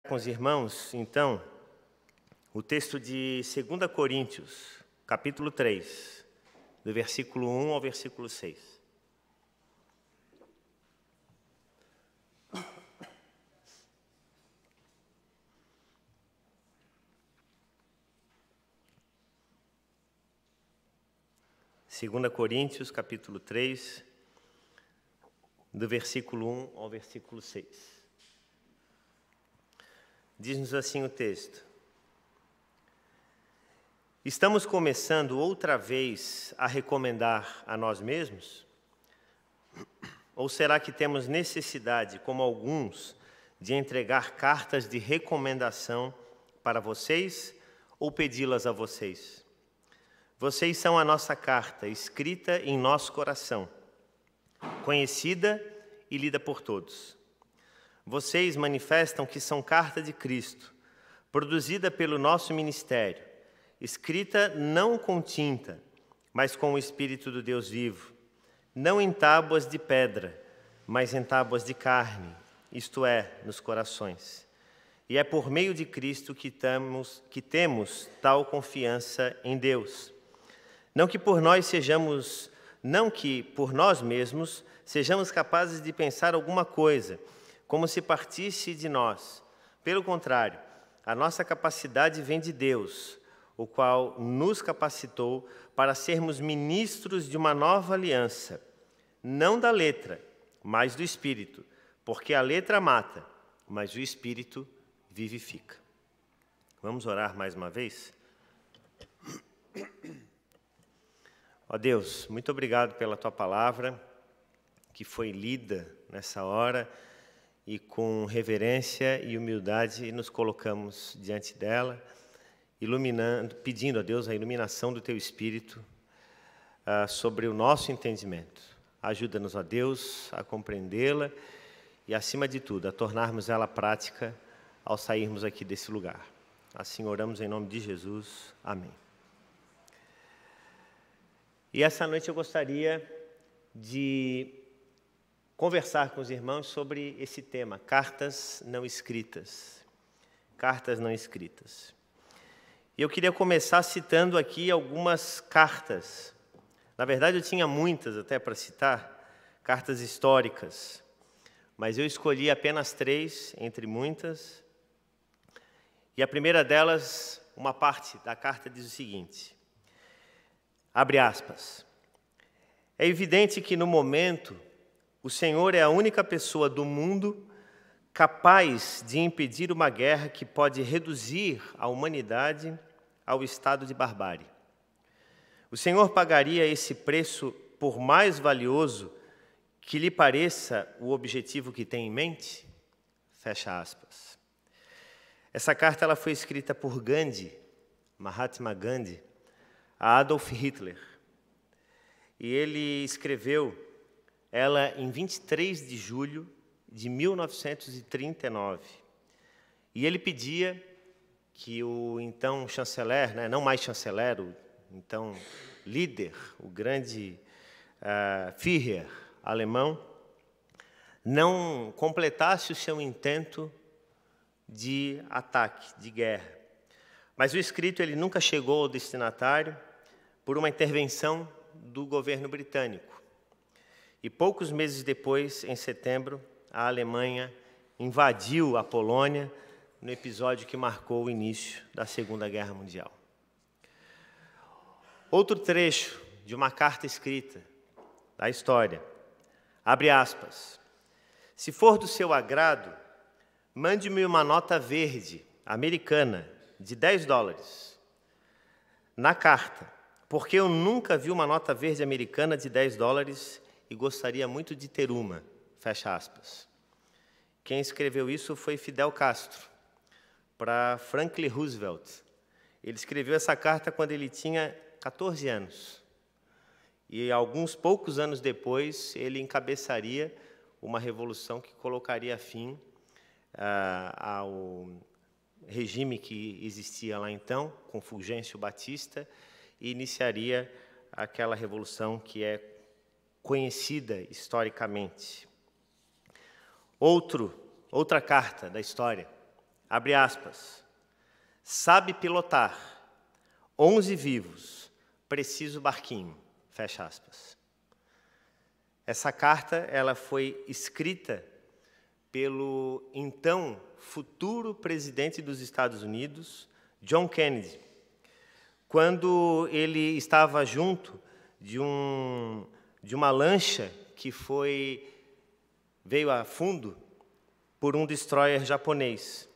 Com os irmãos, então, o texto de 2 Coríntios, capítulo 3, do versículo 1 ao versículo 6. Segunda Coríntios, capítulo 3, do versículo 1 ao versículo 6. Diz-nos assim o texto: Estamos começando outra vez a recomendar a nós mesmos? Ou será que temos necessidade, como alguns, de entregar cartas de recomendação para vocês ou pedi-las a vocês? Vocês são a nossa carta, escrita em nosso coração, conhecida e lida por todos. Vocês manifestam que são carta de Cristo, produzida pelo nosso ministério, escrita não com tinta, mas com o Espírito do Deus vivo, não em tábuas de pedra, mas em tábuas de carne, isto é, nos corações. E é por meio de Cristo que temos tal confiança em Deus. Não que por nós mesmos sejamos capazes de pensar alguma coisa, como se partisse de nós. Pelo contrário, a nossa capacidade vem de Deus, o qual nos capacitou para sermos ministros de uma nova aliança, não da letra, mas do Espírito, porque a letra mata, mas o Espírito vivifica. Vamos orar mais uma vez? Ó Deus, muito obrigado pela Tua palavra, que foi lida nessa hora, e com reverência e humildade nos colocamos diante dela, pedindo a Deus a iluminação do Teu Espírito sobre o nosso entendimento. Ajuda-nos, ó Deus, a compreendê-la e, acima de tudo, a tornarmos ela prática ao sairmos aqui desse lugar. Assim oramos em nome de Jesus. Amém. E essa noite eu gostaria de conversar com os irmãos sobre esse tema, cartas não escritas. Cartas não escritas. E eu queria começar citando aqui algumas cartas. Na verdade, eu tinha muitas até para citar, cartas históricas, mas eu escolhi apenas 3, entre muitas. E a primeira delas, uma parte da carta diz o seguinte, abre aspas, é evidente que no momento o Senhor é a única pessoa do mundo capaz de impedir uma guerra que pode reduzir a humanidade ao estado de barbárie. O Senhor pagaria esse preço por mais valioso que lhe pareça o objetivo que tem em mente? Fecha aspas. Essa carta ela foi escrita por Gandhi, Mahatma Gandhi, a Adolf Hitler. E ele escreveu ela em 23 de julho de 1939. E ele pedia que o então chanceler, não mais chanceler, o então líder, o grande Führer alemão, não completasse o seu intento de ataque, de guerra. Mas o escrito ele nunca chegou ao destinatário por uma intervenção do governo britânico. E poucos meses depois, em setembro, a Alemanha invadiu a Polônia no episódio que marcou o início da Segunda Guerra Mundial. Outro trecho de uma carta escrita da história, abre aspas, se for do seu agrado, mande-me uma nota verde, americana, de $10. Na carta, porque eu nunca vi uma nota verde americana de $10 e gostaria muito de ter uma, fecha aspas. Quem escreveu isso foi Fidel Castro, para Franklin Roosevelt. Ele escreveu essa carta quando ele tinha 14 anos. E alguns poucos anos depois, ele encabeçaria uma revolução que colocaria fim ao regime que existia lá então, com Fulgêncio Batista, e iniciaria aquela revolução que é conhecida historicamente. Outra carta da história, abre aspas, sabe pilotar, 11 vivos, preciso barquinho, fecha aspas. Essa carta ela foi escrita pelo então futuro presidente dos Estados Unidos, John Kennedy, quando ele estava junto de uma lancha que veio a fundo por um destroyer japonês.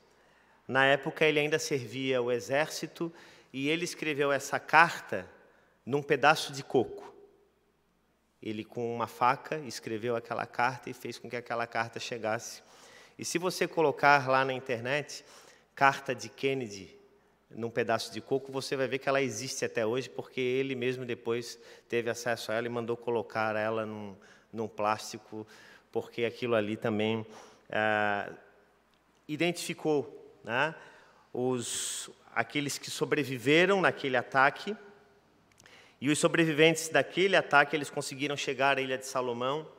Na época, ele ainda servia o exército e ele escreveu essa carta num pedaço de coco. Ele, com uma faca, escreveu aquela carta e fez com que aquela carta chegasse. E se você colocar lá na internet, carta de Kennedy num pedaço de coco, você vai ver que ela existe até hoje, porque ele mesmo depois teve acesso a ela e mandou colocar ela num plástico, porque aquilo ali também identificou, né, aqueles que sobreviveram naquele ataque. E os sobreviventes daquele ataque, eles conseguiram chegar à Ilha de Salomão,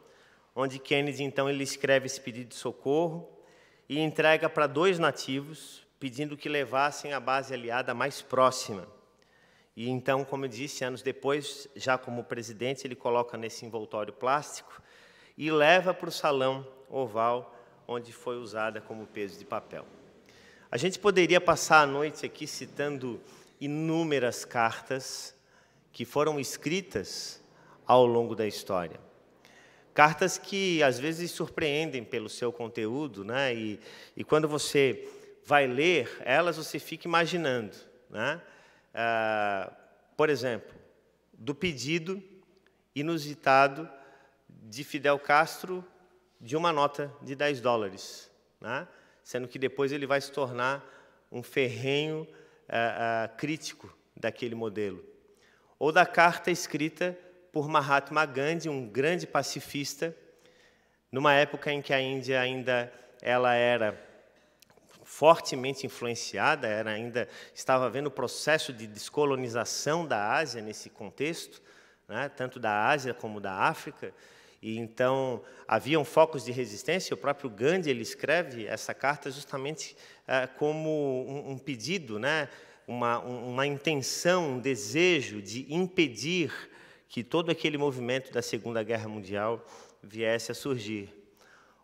onde Kennedy, então, ele escreve esse pedido de socorro e entrega para 2 nativos, pedindo que levassem a base aliada mais próxima. E, então, como eu disse, anos depois, já como presidente, ele coloca nesse envoltório plástico e leva para o salão oval, onde foi usada como peso de papel. A gente poderia passar a noite aqui citando inúmeras cartas que foram escritas ao longo da história. Cartas que, às vezes, surpreendem pelo seu conteúdo, né? E quando você vai ler elas, você fica imaginando, né? Por exemplo, do pedido inusitado de Fidel Castro de uma nota de $10, né? Sendo que depois ele vai se tornar um ferrenho crítico daquele modelo. Ou da carta escrita por Mahatma Gandhi, um grande pacifista, numa época em que a Índia ela era fortemente influenciada, ainda estava havendo o processo de descolonização da Ásia nesse contexto, né, tanto da Ásia como da África, e então haviam focos de resistência. O próprio Gandhi ele escreve essa carta justamente como um pedido, né, uma intenção, um desejo de impedir que todo aquele movimento da Segunda Guerra Mundial viesse a surgir.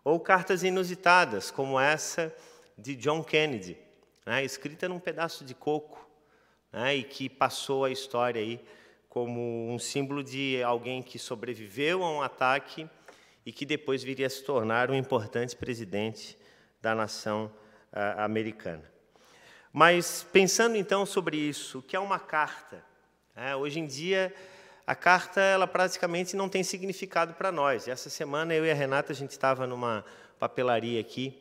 Ou cartas inusitadas, como essa de John Kennedy, né, escrita num pedaço de coco, né, e que passou a história aí como um símbolo de alguém que sobreviveu a um ataque e que depois viria a se tornar um importante presidente da nação americana. Mas, pensando, então, sobre isso, o que é uma carta? Hoje em dia, a carta ela praticamente não tem significado para nós. E essa semana, eu e a Renata, a gente estava numa papelaria aqui,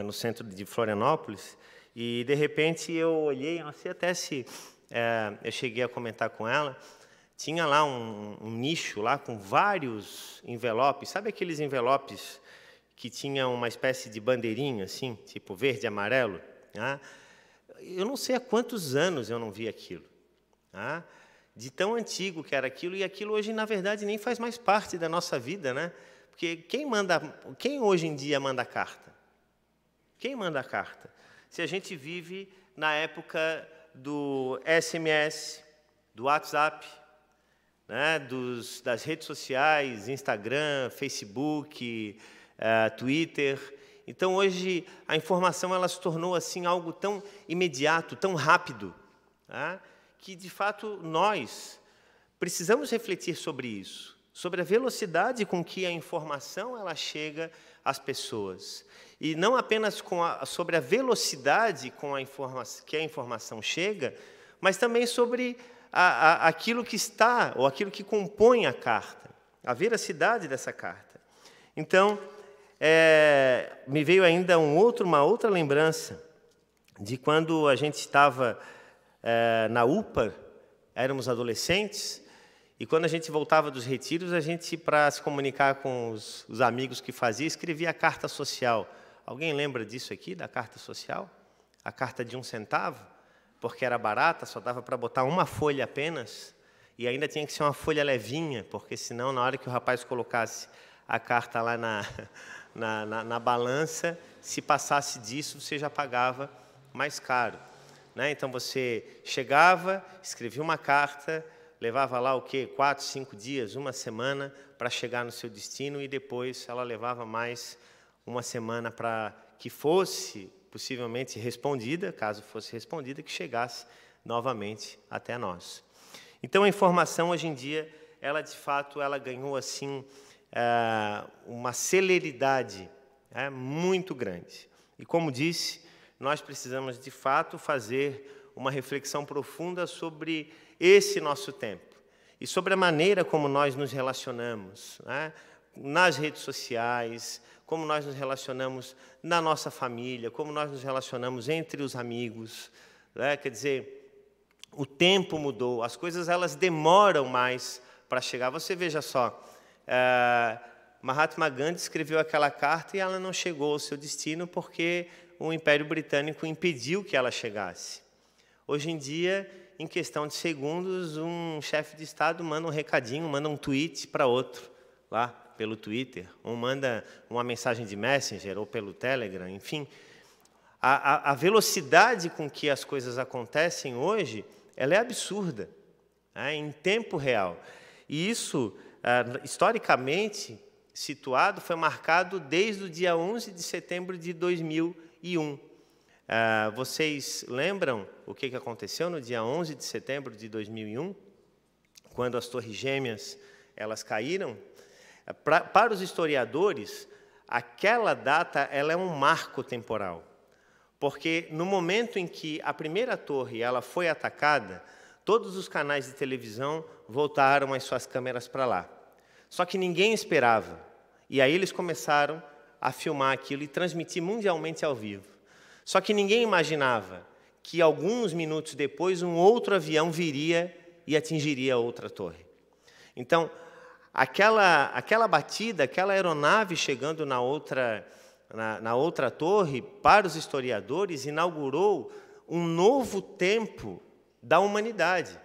no centro de Florianópolis, e, de repente, eu olhei, não sei até se eu cheguei a comentar com ela, tinha lá um nicho lá com vários envelopes. Sabe aqueles envelopes que tinham uma espécie de bandeirinha, assim, tipo verde e amarelo? Eu não sei há quantos anos eu não vi aquilo, de tão antigo que era aquilo, e aquilo hoje, na verdade, nem faz mais parte da nossa vida, né? Porque quem hoje em dia manda carta? Quem manda carta? Se a gente vive na época do SMS, do WhatsApp, né, das redes sociais, Instagram, Facebook, Twitter. Então, hoje, a informação ela se tornou assim, algo tão imediato, tão rápido, né, que, de fato, nós precisamos refletir sobre isso, sobre a velocidade com que a informação ela chega às pessoas. E não apenas sobre a velocidade com que a informação chega, mas também sobre aquilo que está, ou aquilo que compõe a carta, a veracidade dessa carta. Então, me veio ainda uma outra lembrança de quando a gente estava na UPA, éramos adolescentes, e quando a gente voltava dos retiros, a gente, para se comunicar com os amigos que fazia, escrevia a carta social. Alguém lembra disso aqui, da carta social? A carta de 1 centavo, porque era barata, só dava para botar uma folha apenas, e ainda tinha que ser uma folha levinha, porque senão, na hora que o rapaz colocasse a carta lá na balança, se passasse disso, você já pagava mais caro, né? Então, você chegava, escrevia uma carta, levava lá o quê? 4, 5 dias, uma semana para chegar no seu destino, e depois ela levava mais uma semana para que fosse possivelmente respondida, caso fosse respondida, que chegasse novamente até nós. Então, a informação, hoje em dia, ela, de fato, ela ganhou, assim, uma celeridade muito grande. E, como disse, nós precisamos, de fato, fazer uma reflexão profunda sobre esse nosso tempo e sobre a maneira como nós nos relacionamos, né, nas redes sociais, como nós nos relacionamos na nossa família, como nós nos relacionamos entre os amigos, né? Quer dizer, o tempo mudou, as coisas elas demoram mais para chegar. Você veja só, Mahatma Gandhi escreveu aquela carta e ela não chegou ao seu destino porque o Império Britânico impediu que ela chegasse. Hoje em dia, em questão de segundos, um chefe de Estado manda um recadinho, manda um tweet para outro, lá pelo Twitter, ou manda uma mensagem de Messenger, ou pelo Telegram, enfim. A velocidade com que as coisas acontecem hoje, ela é absurda, né, em tempo real. E isso, historicamente situado, foi marcado desde o dia 11 de setembro de 2001. Vocês lembram o que aconteceu no dia 11 de setembro de 2001? Quando as Torres Gêmeas elas caíram? Para os historiadores, aquela data ela é um marco temporal, porque no momento em que a primeira torre ela foi atacada, todos os canais de televisão voltaram as suas câmeras para lá. Só que ninguém esperava, e aí eles começaram a filmar aquilo e transmitir mundialmente ao vivo. Só que ninguém imaginava que alguns minutos depois um outro avião viria e atingiria a outra torre. Então, aquela batida, aquela aeronave chegando na outra torre, para os historiadores, inaugurou um novo tempo da humanidade.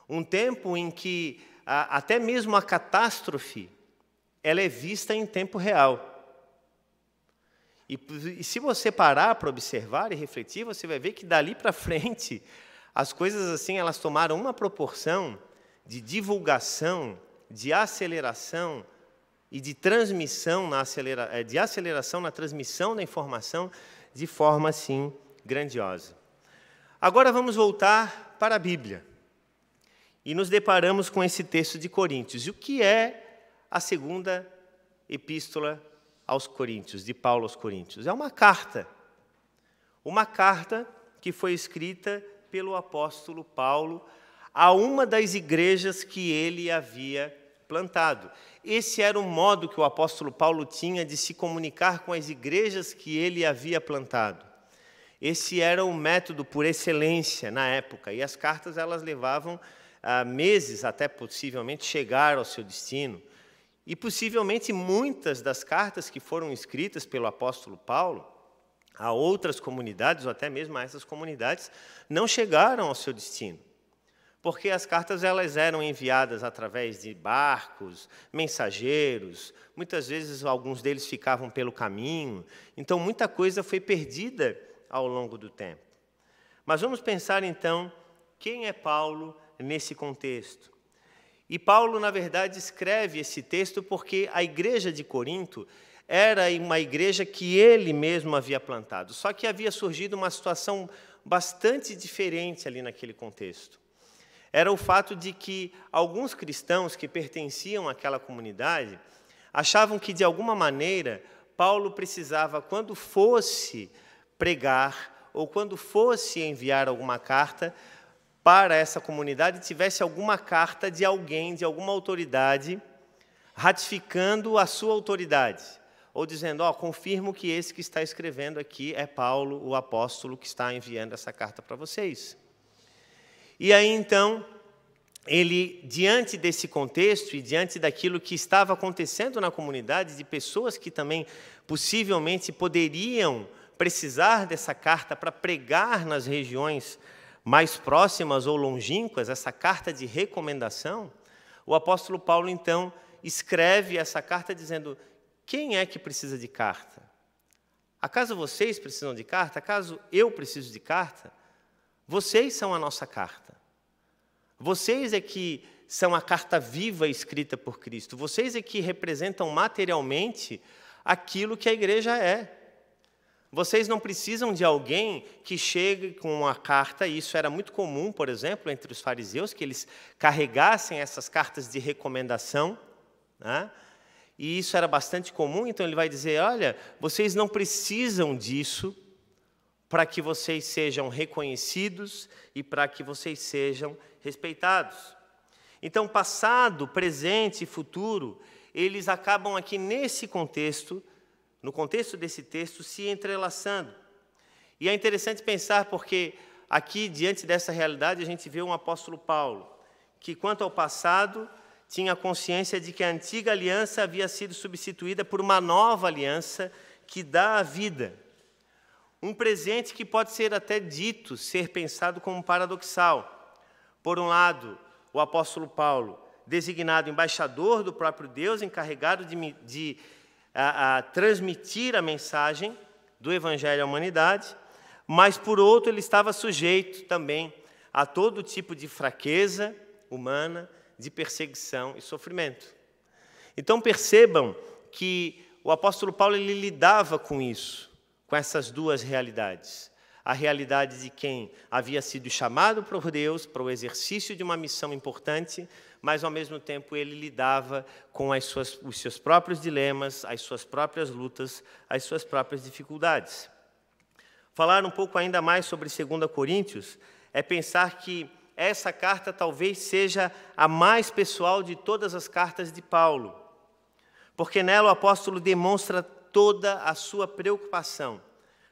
Um tempo em que até mesmo a catástrofe ela é vista em tempo real. E se você parar para observar e refletir, você vai ver que dali para frente as coisas assim elas tomaram uma proporção de divulgação, de aceleração e de transmissão de aceleração na transmissão da informação de forma assim grandiosa. Agora vamos voltar para a Bíblia e nos deparamos com esse texto de Coríntios. E o que é a segunda epístola aos Coríntios, de Paulo aos Coríntios? É uma carta que foi escrita pelo apóstolo Paulo a uma das igrejas que ele havia plantado. Esse era o modo que o apóstolo Paulo tinha de se comunicar com as igrejas que ele havia plantado. Esse era o método por excelência na época, e as cartas elas levavam meses até possivelmente chegar ao seu destino. E possivelmente muitas das cartas que foram escritas pelo apóstolo Paulo a outras comunidades, ou até mesmo a essas comunidades, não chegaram ao seu destino. Porque as cartas elas eram enviadas através de barcos, mensageiros, muitas vezes alguns deles ficavam pelo caminho, então muita coisa foi perdida ao longo do tempo. Mas vamos pensar então, quem é Paulo nesse contexto? E Paulo, na verdade, escreve esse texto porque a igreja de Corinto era uma igreja que ele mesmo havia plantado, só que havia surgido uma situação bastante diferente ali naquele contexto. Era o fato de que alguns cristãos que pertenciam àquela comunidade achavam que, de alguma maneira, Paulo precisava, quando fosse pregar ou quando fosse enviar alguma carta para essa comunidade, tivesse alguma carta de alguém, de alguma autoridade, ratificando a sua autoridade, ou dizendo, confirmo que esse que está escrevendo aqui é Paulo, o apóstolo, que está enviando essa carta para vocês. E aí, então, ele, diante desse contexto e diante daquilo que estava acontecendo na comunidade, de pessoas que também possivelmente poderiam precisar dessa carta para pregar nas regiões mais próximas ou longínquas, essa carta de recomendação, o apóstolo Paulo, então, escreve essa carta dizendo, quem é que precisa de carta? Acaso vocês precisam de carta? Acaso eu preciso de carta? Vocês são a nossa carta. Vocês é que são a carta viva escrita por Cristo. Vocês é que representam materialmente aquilo que a igreja é. Vocês não precisam de alguém que chegue com uma carta, e isso era muito comum, por exemplo, entre os fariseus, que eles carregassem essas cartas de recomendação, né? E isso era bastante comum, então ele vai dizer, olha, vocês não precisam disso para que vocês sejam reconhecidos e para que vocês sejam respeitados. Então, passado, presente e futuro, eles acabam aqui nesse contexto, no contexto desse texto, se entrelaçando. E é interessante pensar porque aqui, diante dessa realidade, a gente vê um apóstolo Paulo, que quanto ao passado, tinha consciência de que a antiga aliança havia sido substituída por uma nova aliança que dá a vida. Um presente que pode ser até dito, ser pensado como paradoxal. Por um lado, o apóstolo Paulo, designado embaixador do próprio Deus, encarregado de transmitir a mensagem do Evangelho à humanidade, mas, por outro, ele estava sujeito também a todo tipo de fraqueza humana, de perseguição e sofrimento. Então, percebam que o apóstolo Paulo ele lidava com isso, com essas duas realidades. A realidade de quem havia sido chamado por Deus para o exercício de uma missão importante, mas, ao mesmo tempo, ele lidava com os seus próprios dilemas, as suas próprias lutas, as suas próprias dificuldades. Falar um pouco ainda mais sobre 2 Coríntios é pensar que essa carta talvez seja a mais pessoal de todas as cartas de Paulo, porque nela o apóstolo demonstra toda a sua preocupação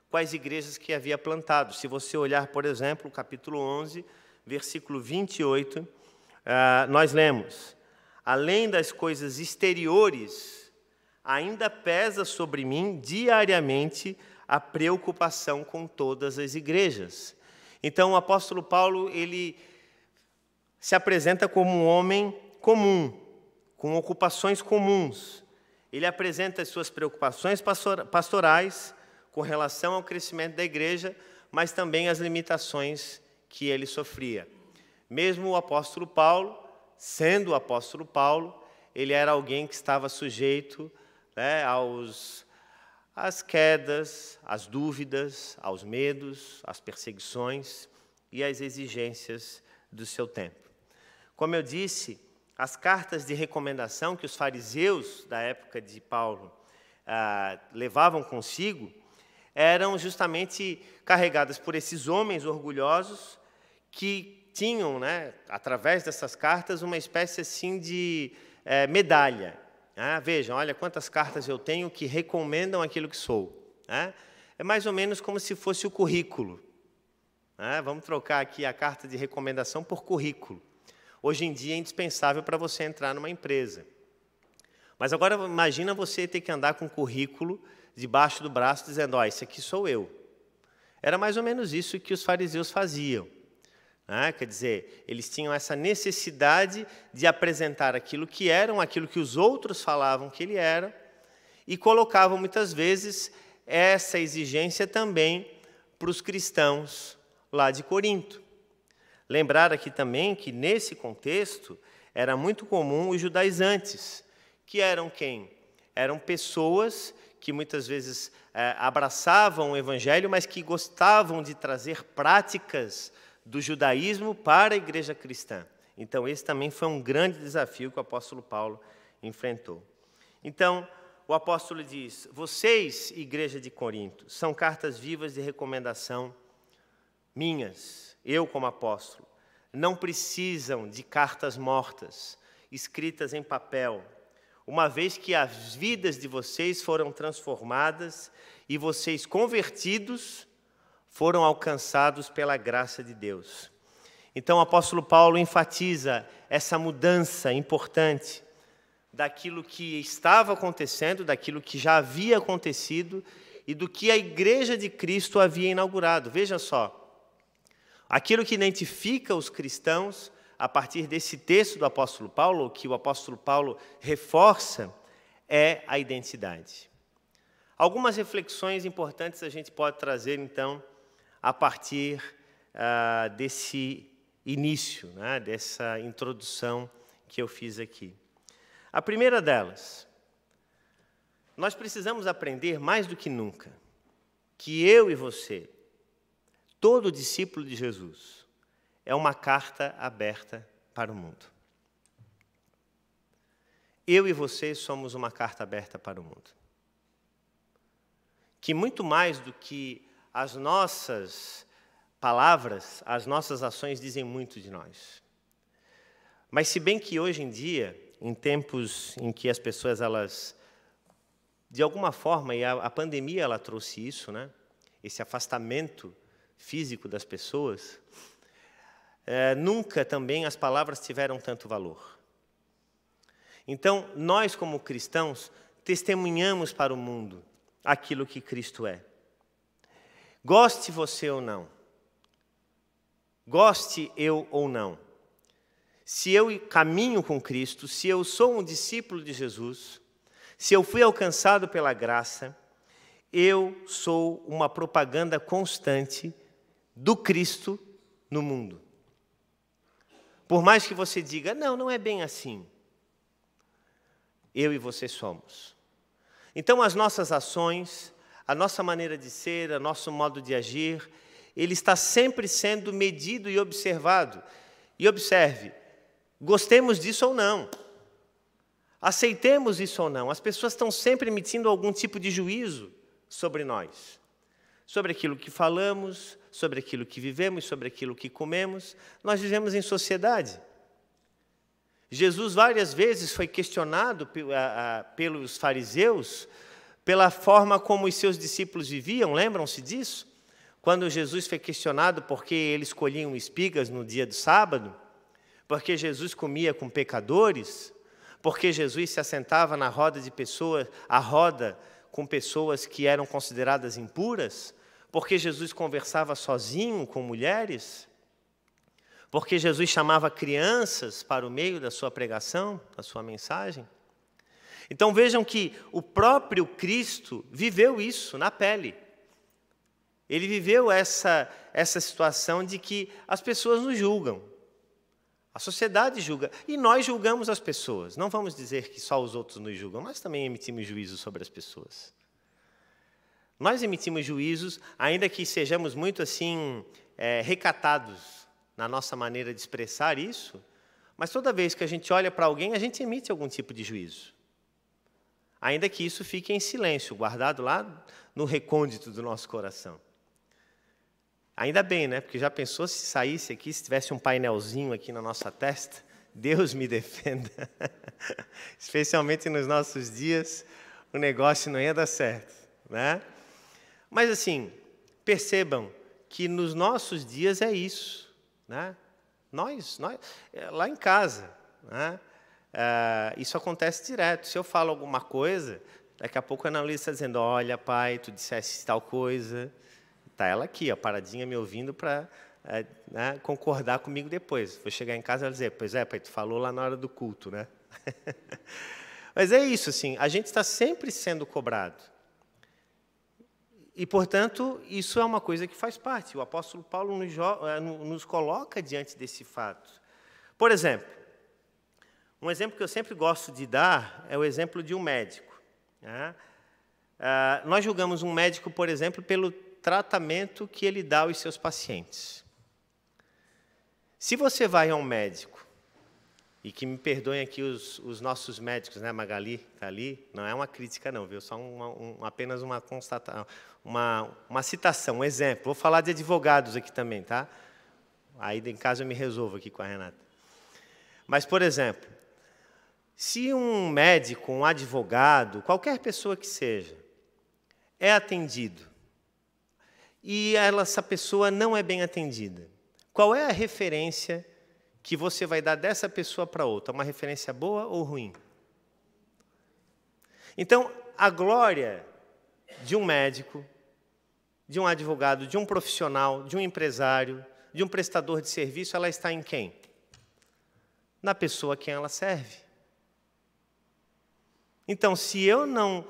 com as igrejas que havia plantado. Se você olhar, por exemplo, o capítulo 11, versículo 28, nós lemos: além das coisas exteriores, ainda pesa sobre mim diariamente a preocupação com todas as igrejas. Então, o apóstolo Paulo, ele se apresenta como um homem comum, com ocupações comuns. Ele apresenta as suas preocupações pastorais com relação ao crescimento da igreja, mas também as limitações que ele sofria. Mesmo o apóstolo Paulo, sendo o apóstolo Paulo, ele era alguém que estava sujeito, né, às quedas, às dúvidas, aos medos, às perseguições e às exigências do seu tempo. Como eu disse, as cartas de recomendação que os fariseus da época de Paulo levavam consigo eram justamente carregadas por esses homens orgulhosos que tinham, né, através dessas cartas, uma espécie assim de medalha. Vejam, olha quantas cartas eu tenho que recomendam aquilo que sou. É mais ou menos como se fosse o currículo. Vamos trocar aqui a carta de recomendação por currículo. Hoje em dia é indispensável para você entrar numa empresa. Mas agora imagina você ter que andar com um currículo debaixo do braço dizendo, esse aqui sou eu. Era mais ou menos isso que os fariseus faziam. Quer dizer, eles tinham essa necessidade de apresentar aquilo que eram, aquilo que os outros falavam que ele era, e colocavam muitas vezes essa exigência também para os cristãos lá de Corinto. Lembrar aqui também que, nesse contexto, era muito comum os judaizantes, que eram quem? Eram pessoas que muitas vezes abraçavam o Evangelho, mas que gostavam de trazer práticas do judaísmo para a igreja cristã. Então, esse também foi um grande desafio que o apóstolo Paulo enfrentou. Então, o apóstolo diz, vocês, igreja de Corinto, são cartas vivas de recomendação minhas, eu como apóstolo, não precisam de cartas mortas, escritas em papel, uma vez que as vidas de vocês foram transformadas e vocês, convertidos, foram alcançados pela graça de Deus. Então, o apóstolo Paulo enfatiza essa mudança importante daquilo que estava acontecendo, daquilo que já havia acontecido e do que a igreja de Cristo havia inaugurado. Veja só, aquilo que identifica os cristãos, a partir desse texto do apóstolo Paulo, que o apóstolo Paulo reforça, é a identidade. Algumas reflexões importantes a gente pode trazer, então, a partir desse início, né, dessa introdução que eu fiz aqui. A primeira delas, nós precisamos aprender mais do que nunca que eu e você, todo discípulo de Jesus, é uma carta aberta para o mundo. Eu e você somos uma carta aberta para o mundo. Que muito mais do que as nossas palavras, as nossas ações dizem muito de nós. Mas se bem que hoje em dia, em tempos em que as pessoas, elas, de alguma forma, e a pandemia ela trouxe isso, né? Esse afastamento físico das pessoas, nunca também as palavras tiveram tanto valor. Então, nós como cristãos, testemunhamos para o mundo aquilo que Cristo é. Goste você ou não, goste eu ou não, se eu caminho com Cristo, se eu sou um discípulo de Jesus, se eu fui alcançado pela graça, eu sou uma propaganda constante do Cristo no mundo. Por mais que você diga, não, não é bem assim. Eu e você somos. Então, as nossas ações, a nossa maneira de ser, o nosso modo de agir, ele está sempre sendo medido e observado. E observe, gostemos disso ou não, aceitemos isso ou não, as pessoas estão sempre emitindo algum tipo de juízo sobre nós, sobre aquilo que falamos, sobre aquilo que vivemos, sobre aquilo que comemos. Nós vivemos em sociedade. Jesus várias vezes foi questionado pelos fariseus pela forma como os seus discípulos viviam, lembram-se disso? Quando Jesus foi questionado porque eles colhiam espigas no dia do sábado, porque Jesus comia com pecadores, porque Jesus se assentava na roda de pessoas, a roda com pessoas que eram consideradas impuras, porque Jesus conversava sozinho com mulheres, porque Jesus chamava crianças para o meio da sua pregação, da sua mensagem. Então vejam que o próprio Cristo viveu isso na pele. Ele viveu essa situação de que as pessoas nos julgam. A sociedade julga. E nós julgamos as pessoas. Não vamos dizer que só os outros nos julgam. Nós também emitimos juízos sobre as pessoas. Nós emitimos juízos, ainda que sejamos muito assim, recatados na nossa maneira de expressar isso, mas toda vez que a gente olha para alguém, a gente emite algum tipo de juízo. Ainda que isso fique em silêncio, guardado lá no recôndito do nosso coração. Ainda bem, né? Porque já pensou se saísse aqui, se tivesse um painelzinho aqui na nossa testa? Deus me defenda. Especialmente nos nossos dias, o negócio não ia dar certo, né? Mas assim, percebam que nos nossos dias é isso, né? Nós lá em casa, né? Isso acontece direto. Se eu falo alguma coisa, daqui a pouco a Ana Luísa está dizendo, olha, pai, tu disseste tal coisa. Está ela aqui, ó, paradinha, me ouvindo para concordar comigo depois. Vou chegar em casa e dizer, pois é, pai, tu falou lá na hora do culto, né? Mas é isso, assim, a gente está sempre sendo cobrado. E, portanto, isso é uma coisa que faz parte. O apóstolo Paulo nos coloca diante desse fato. Por exemplo, um exemplo que eu sempre gosto de dar é o exemplo de um médico. Né? Nós julgamos um médico, por exemplo, pelo tratamento que ele dá aos seus pacientes. Se você vai a um médico, e que me perdoem aqui os nossos médicos, né, Magali está ali, não é uma crítica não, viu? Só apenas uma constatação, uma citação, um exemplo. Vou falar de advogados aqui também, tá? Aí em casa eu me resolvo aqui com a Renata. Mas, por exemplo, se um médico, um advogado, qualquer pessoa que seja, é atendido, e essa pessoa não é bem atendida, qual é a referência que você vai dar dessa pessoa para outra? Uma referência boa ou ruim? Então, a glória de um médico, de um advogado, de um profissional, de um empresário, de um prestador de serviço, ela está em quem? Na pessoa a quem ela serve. Então, se eu não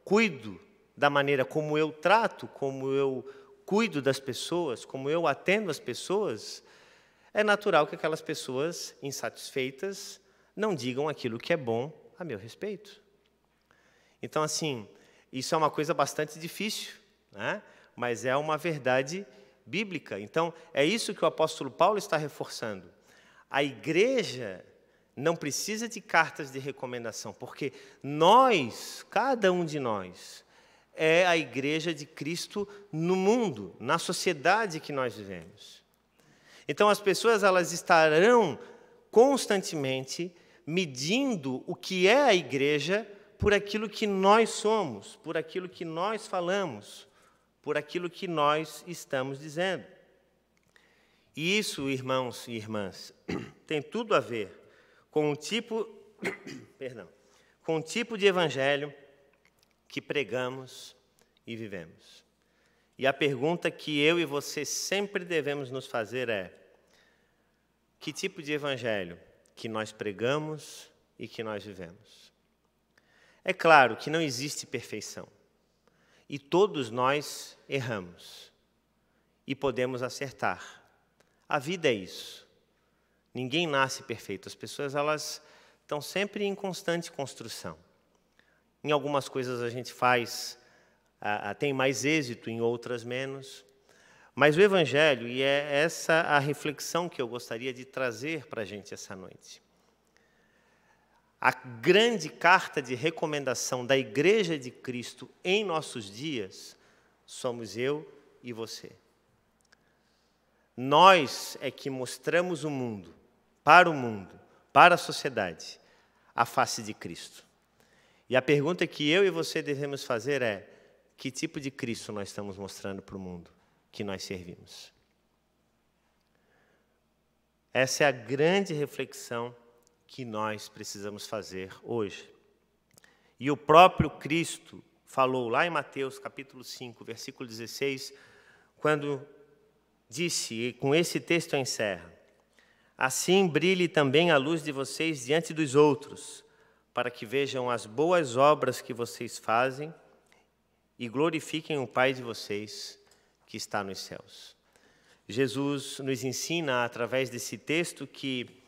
cuido da maneira como eu trato, como eu cuido das pessoas, como eu atendo as pessoas, é natural que aquelas pessoas insatisfeitas não digam aquilo que é bom a meu respeito. Então, assim, isso é uma coisa bastante difícil, né? Mas é uma verdade bíblica. Então, é isso que o apóstolo Paulo está reforçando. A igreja não precisa de cartas de recomendação, porque nós, cada um de nós, é a igreja de Cristo no mundo, na sociedade que nós vivemos. Então, as pessoas elas estarão constantemente medindo o que é a igreja por aquilo que nós somos, por aquilo que nós falamos, por aquilo que nós estamos dizendo. E isso, irmãos e irmãs, tem tudo a ver com o tipo, com o tipo de evangelho que pregamos e vivemos. E a pergunta que eu e você sempre devemos nos fazer é: que tipo de evangelho que nós pregamos e que nós vivemos? É claro que não existe perfeição. E todos nós erramos. E podemos acertar. A vida é isso. Ninguém nasce perfeito. As pessoas elas estão sempre em constante construção. Em algumas coisas a gente tem mais êxito, em outras menos. Mas o Evangelho, e é essa a reflexão que eu gostaria de trazer para a gente essa noite. A grande carta de recomendação da Igreja de Cristo em nossos dias somos eu e você. Nós é que mostramos o mundo, para a sociedade, a face de Cristo. E a pergunta que eu e você devemos fazer é: que tipo de Cristo nós estamos mostrando para o mundo que nós servimos? Essa é a grande reflexão que nós precisamos fazer hoje. E o próprio Cristo falou lá em Mateus capítulo 5, versículo 16, quando disse, e com esse texto eu encerro: assim brilhe também a luz de vocês diante dos outros, para que vejam as boas obras que vocês fazem e glorifiquem o Pai de vocês que está nos céus. Jesus nos ensina, através desse texto, que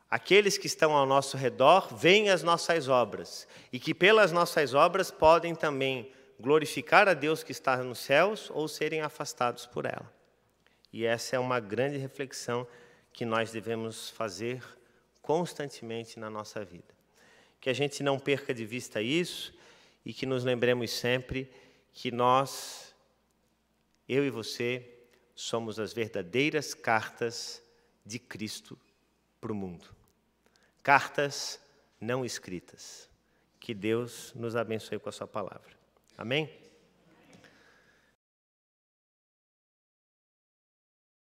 aqueles que estão ao nosso redor veem as nossas obras e que pelas nossas obras podem também glorificar a Deus que está nos céus ou serem afastados por ela. E essa é uma grande reflexão que nós devemos fazer constantemente na nossa vida. Que a gente não perca de vista isso e que nos lembremos sempre que nós, eu e você, somos as verdadeiras cartas de Cristo para o mundo. Cartas não escritas. Que Deus nos abençoe com a sua palavra. Amém?